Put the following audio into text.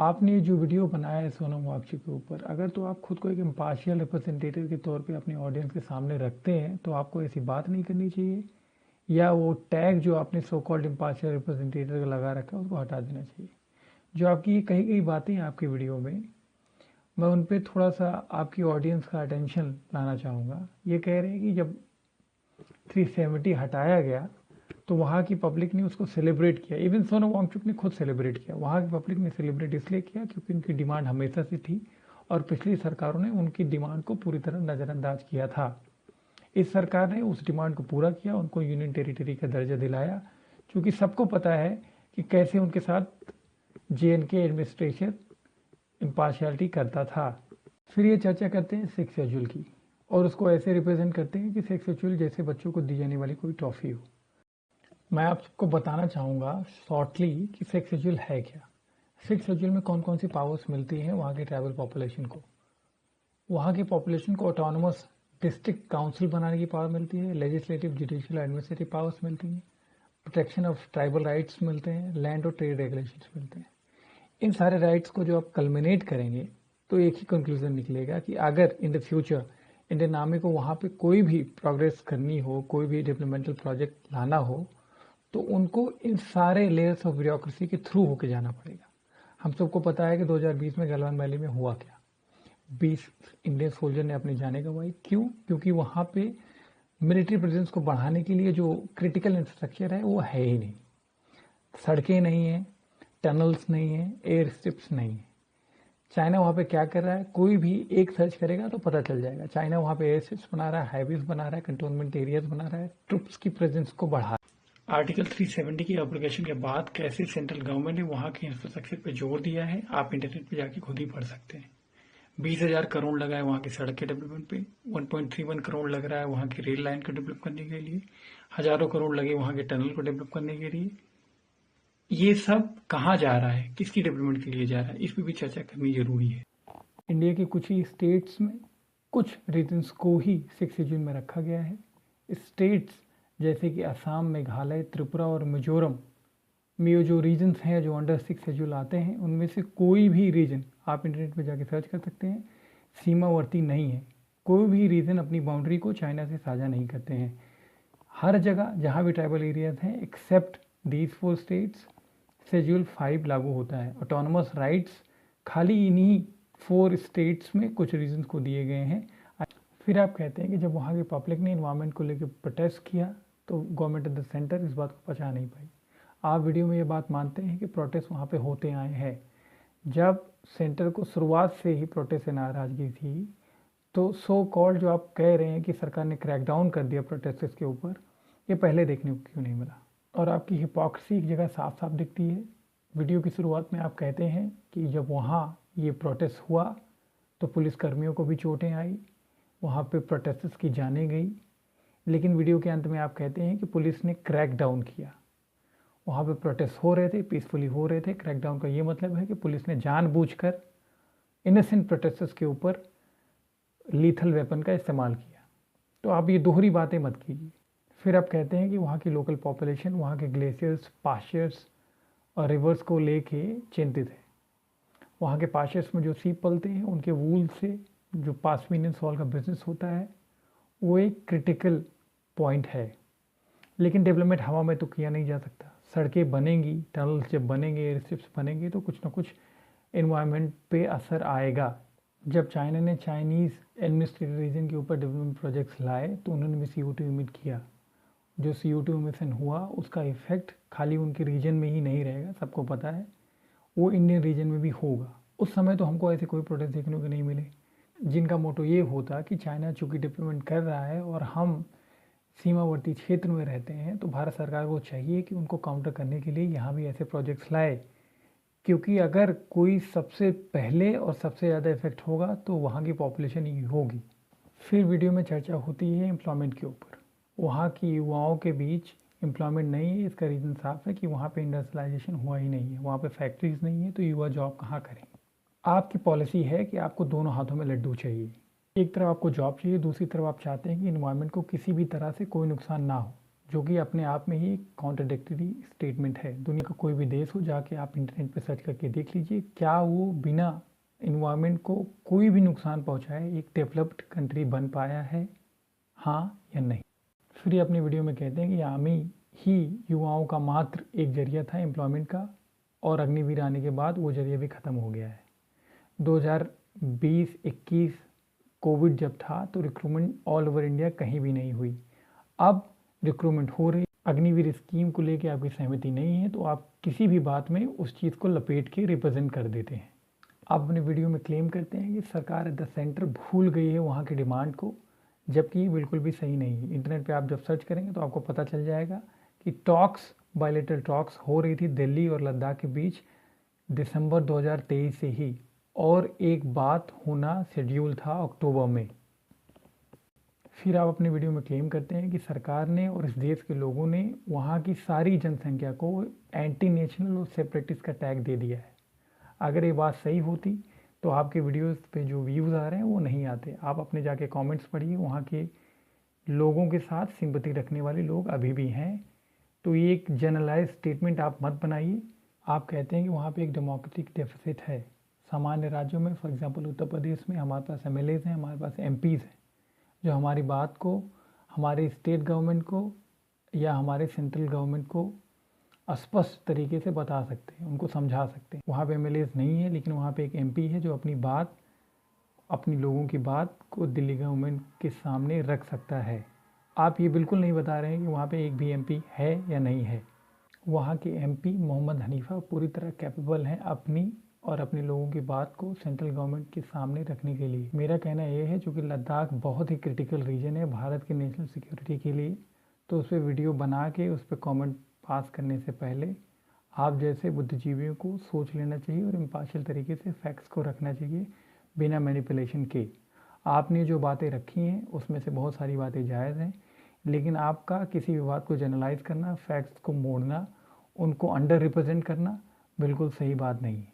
आपने जो वीडियो बनाया है सोनम वांगचुक के ऊपर, अगर तो आप खुद को एक इम्पार्शियल रिप्रेजेंटेटिव के तौर पे अपनी ऑडियंस के सामने रखते हैं तो आपको ऐसी बात नहीं करनी चाहिए, या वो टैग जो आपने सो कॉल्ड इम्पार्शियल रिप्रेजेंटेटिव का लगा रखा है उसको हटा देना चाहिए। जो आपकी ये कही गई बातें हैं आपकी वीडियो में, मैं उन पे थोड़ा सा आपकी ऑडियंस का अटेंशन लाना चाहूँगा। ये कह रहे हैं कि जब 370 हटाया गया तो वहाँ की पब्लिक ने उसको सेलिब्रेट किया। इवन सोनम वांगचुक ने खुद सेलिब्रेट किया। वहाँ की पब्लिक ने सेलिब्रेट इसलिए किया क्योंकि उनकी डिमांड हमेशा से थी और पिछली सरकारों ने उनकी डिमांड को पूरी तरह नज़रअंदाज किया था। इस सरकार ने उस डिमांड को पूरा किया, उनको यूनियन टेरिटरी का दर्जा दिलाया, क्योंकि सबको पता है कि कैसे उनके साथ JNK एडमिनिस्ट्रेशन इम्पार्शियलिटी करता था। फिर ये चर्चा करते हैं सिक्स शेड्यूल की और उसको ऐसे रिप्रेजेंट करते हैं कि सिक्स शेड्यूल जैसे बच्चों को दी जाने वाली कोई टॉफ़ी हो। मैं आपको बताना चाहूँगा शॉर्टली कि सिक्स शेड्यूल है क्या। सिक्स शेड्यूल में कौन कौन सी पावर्स मिलती हैं वहाँ की ट्राइबल पॉपुलेशन को। वहाँ की पॉपुलेशन को ऑटोनोमस डिस्ट्रिक्ट काउंसिल बनाने की पावर मिलती है, लेजिस्लेटिव, जुडिशियल, एडमिनिस्ट्रेटिव पावर्स मिलती हैं, प्रोटेक्शन ऑफ ट्राइबल राइट्स मिलते हैं, लैंड और ट्रेड रेगुलेशंस मिलते हैं। इन सारे राइट्स को जो आप कल्मिनेट करेंगे तो एक ही कंक्लूजन निकलेगा कि अगर in the future Indian army को वहाँ पे कोई भी प्रोग्रेस करनी हो, कोई भी डेवलपमेंटल प्रोजेक्ट लाना हो, तो उनको इन सारे लेयर्स ऑफ ब्यूरोक्रेसी के थ्रू होके जाना पड़ेगा। हम सबको पता है कि 2020 में गलवान वैली में हुआ क्या। 20 इंडियन सोल्जर ने अपनी जानें गंवाई। क्यों? क्योंकि वहाँ पे मिलिट्री प्रेजेंस को बढ़ाने के लिए जो क्रिटिकल इंफ्रास्ट्रक्चर है वो है ही नहीं। सड़कें नहीं है, टनल्स नहीं है, एयर स्ट्रिप्स नहीं है। चाइना वहाँ पे क्या कर रहा है, कोई भी एक सर्च करेगा तो पता चल जाएगा। चाइना वहाँ पे एयर स्ट्रिप्स बना रहा है, हाईवेज बना रहा है, कंटोनमेंट एरियाज बना रहा है, ट्रुप्स की प्रेजेंस को बढ़ा। आर्टिकल 370 की एप्लीकेशन के बाद कैसे सेंट्रल गवर्नमेंट ने वहाँ के इंफ्रास्ट्रक्चर पे जोर दिया है, आप इंटरनेट पे जाके खुद ही पढ़ सकते हैं। 20,000 करोड़ लगा है वहाँ की सड़क के डेवलपमेंट पे, 1.31 करोड़ लग रहा है वहाँ की रेल लाइन को डेवलप करने के लिए, हजारों करोड़ लगे वहाँ के टनल को डेवलप करने के लिए। ये सब कहाँ जा रहा है, किसकी डेवलपमेंट के लिए जा रहा है, इस पर भी चर्चा करनी जरूरी है। इंडिया के कुछ ही स्टेट्स में कुछ रीजन्स को ही सिक्स शेड्यूल में रखा गया है। स्टेट्स जैसे कि असम, मेघालय, त्रिपुरा और मिजोरम में जो रीजन्स हैं जो अंडर सिक्स शेड्यूल आते हैं, उनमें से कोई भी रीजन आप इंटरनेट पर जाके सर्च कर सकते हैं, सीमावर्ती नहीं है। कोई भी रीजन अपनी बाउंड्री को चाइना से साझा नहीं करते हैं। हर जगह जहाँ भी ट्राइबल एरियाज हैं एक्सेप्ट दीज 4 स्टेट्स शेड्यूल 5 लागू होता है। ऑटोनोमस राइट्स खाली इन्हीं 4 स्टेट्स में कुछ रीजन्स को दिए गए हैं। फिर आप कहते हैं कि जब वहाँ की पब्लिक ने इन्वायरमेंट को लेकर प्रोटेस्ट किया तो गवर्नमेंट ऑफ द सेंटर इस बात को पचा नहीं पाई। आप वीडियो में ये बात मानते हैं कि प्रोटेस्ट वहाँ पे होते आए हैं। जब सेंटर को शुरुआत से ही प्रोटेस्ट से नाराज़गी थी तो सो कॉल्ड जो आप कह रहे हैं कि सरकार ने क्रैकडाउन कर दिया प्रोटेस्टर्स के ऊपर, ये पहले देखने को क्यों नहीं मिला। और आपकी हिपोक्रेसी एक जगह साफ साफ दिखती है। वीडियो की शुरुआत में आप कहते हैं कि जब वहाँ ये प्रोटेस्ट हुआ तो पुलिसकर्मियों को भी चोटें आई, वहाँ पे प्रोटेस्टर्स की जानें गई, लेकिन वीडियो के अंत में आप कहते हैं कि पुलिस ने क्रैक डाउन किया। वहाँ पे प्रोटेस्ट हो रहे थे, पीसफुली हो रहे थे। क्रैकडाउन का ये मतलब है कि पुलिस ने जानबूझकर इनोसेंट प्रोटेस्टर्स के ऊपर लीथल वेपन का इस्तेमाल किया। तो आप ये दोहरी बातें मत कीजिए। फिर आप कहते हैं कि वहाँ की लोकल पॉपुलेशन वहाँ के ग्लेशियर्स, पास्चर्स और रिवर्स को लेके चिंतित है। वहाँ के पास्चर्स में जो सीप पलते हैं उनके वूल से जो पासमीनियन सॉल का बिजनेस होता है वो एक क्रिटिकल पॉइंट है। लेकिन डेवलपमेंट हवा में तो किया नहीं जा सकता। सड़कें बनेंगी, टनल्स जब बनेंगे, एयर स्ट्रिप्स बनेंगे तो कुछ ना कुछ एनवायरनमेंट पे असर आएगा। जब चाइना ने चाइनीज़ एडमिनिस्ट्रेटिव रीजन के ऊपर डेवलपमेंट प्रोजेक्ट्स लाए तो उन्होंने भी CO2 इमिट किया। जो CO2 इमिशन हुआ उसका इफेक्ट खाली उनके रीजन में ही नहीं रहेगा, सबको पता है, वो इंडियन रीजन में भी होगा। उस समय तो हमको ऐसे कोई प्रोटेस्ट देखने को नहीं मिले जिनका मोटो ये होता कि चाइना चूँकि डेवलपमेंट कर रहा है और हम सीमावर्ती क्षेत्र में रहते हैं तो भारत सरकार को चाहिए कि उनको काउंटर करने के लिए यहाँ भी ऐसे प्रोजेक्ट्स लाए, क्योंकि अगर कोई सबसे पहले और सबसे ज़्यादा इफेक्ट होगा तो वहाँ की पॉपुलेशन ही होगी। फिर वीडियो में चर्चा होती है एम्प्लॉयमेंट के ऊपर। वहाँ की युवाओं के बीच एम्प्लॉयमेंट नहीं है। इसका रीज़न साफ है कि वहाँ पे इंडस्ट्रियलाइजेशन हुआ ही नहीं है, वहाँ पे फैक्ट्रीज नहीं है, तो युवा जॉब कहाँ करेंगे। आपकी पॉलिसी है कि आपको दोनों हाथों में लड्डू चाहिए। एक तरफ आपको जॉब चाहिए, दूसरी तरफ आप चाहते हैं कि इन्वायरमेंट को किसी भी तरह से कोई नुकसान ना हो। जो कि अपने आप में ही एक कॉन्ट्राडिक्टरी स्टेटमेंट है। दुनिया का कोई भी देश हो, जाके आप इंटरनेट पे सर्च करके देख लीजिए, क्या वो बिना इन्वायरमेंट को कोई भी नुकसान पहुंचाए एक डेवलप्ड कंट्री बन पाया है, हाँ या नहीं। फिर ये अपनी वीडियो में कहते हैं कि आर्मी ही युवाओं का मात्र एक जरिया था एम्प्लॉयमेंट का, और अग्निवीर आने के बाद वो जरिया भी ख़त्म हो गया है। 2020-21 कोविड जब था तो रिक्रूटमेंट ऑल ओवर इंडिया कहीं भी नहीं हुई। अब रिक्रूटमेंट हो रही। अग्निवीर स्कीम को लेके आपकी सहमति नहीं है तो आप किसी भी बात में उस चीज़ को लपेट के रिप्रेजेंट कर देते हैं। आप अपने वीडियो में क्लेम करते हैं कि सरकार एट द सेंटर भूल गई है वहाँ की डिमांड को, जबकि ये बिल्कुल भी सही नहीं है। इंटरनेट पे आप जब सर्च करेंगे तो आपको पता चल जाएगा कि बायलैटरल टॉक्स हो रही थी दिल्ली और लद्दाख के बीच दिसंबर 2023 से ही, और एक बात होना शेड्यूल था अक्टूबर में। फिर आप अपने वीडियो में क्लेम करते हैं कि सरकार ने और इस देश के लोगों ने वहाँ की सारी जनसंख्या को एंटी नेशनल और सेपरेटिस्ट का टैग दे दिया है। अगर ये बात सही होती तो आपके वीडियोस पे जो व्यूज़ आ रहे हैं वो नहीं आते। आप अपने जाके कमेंट्स पढ़िए, वहाँ के लोगों के साथ सिंपैथी रखने वाले लोग अभी भी हैं। तो ये एक जनरलाइज स्टेटमेंट आप मत बनाइए। आप कहते हैं कि वहाँ पे एक डेमोक्रेटिक डेफिसिट है। सामान्य राज्यों में, फॉर एग्जांपल उत्तर प्रदेश में, हमारे पास एमएलएज हैं, हमारे पास एमपीज़ हैं, जो हमारी बात को हमारे स्टेट गवर्नमेंट को या हमारे सेंट्रल गवर्नमेंट को स्पष्ट तरीके से बता सकते हैं, उनको समझा सकते हैं। वहाँ पे एमएलएज नहीं है, लेकिन वहाँ पे एक एमपी है जो अपनी लोगों की बात को दिल्ली गवर्नमेंट के सामने रख सकता है। आप ये बिल्कुल नहीं बता रहे हैं कि वहाँ पे एक भी एमपी है या नहीं है। वहाँ के एमपी मोहम्मद हनीफा पूरी तरह कैपेबल हैं अपनी और अपने लोगों की बात को सेंट्रल गवर्नमेंट के सामने रखने के लिए। मेरा कहना यह है, चूँकि लद्दाख बहुत ही क्रिटिकल रीजन है भारत के नेशनल सिक्योरिटी के लिए, तो उस पर वीडियो बना के उस पर कमेंट पास करने से पहले आप जैसे बुद्धिजीवियों को सोच लेना चाहिए और इम्पार्शियल तरीके से फैक्ट्स को रखना चाहिए बिना मैनिपुलेशन के। आपने जो बातें रखी हैं उसमें से बहुत सारी बातें जायज़ हैं, लेकिन आपका किसी भी बात को जनरलाइज करना, फैक्ट्स को मोड़ना, उनको अंडर रिप्रेजेंट करना बिल्कुल सही बात नहीं है।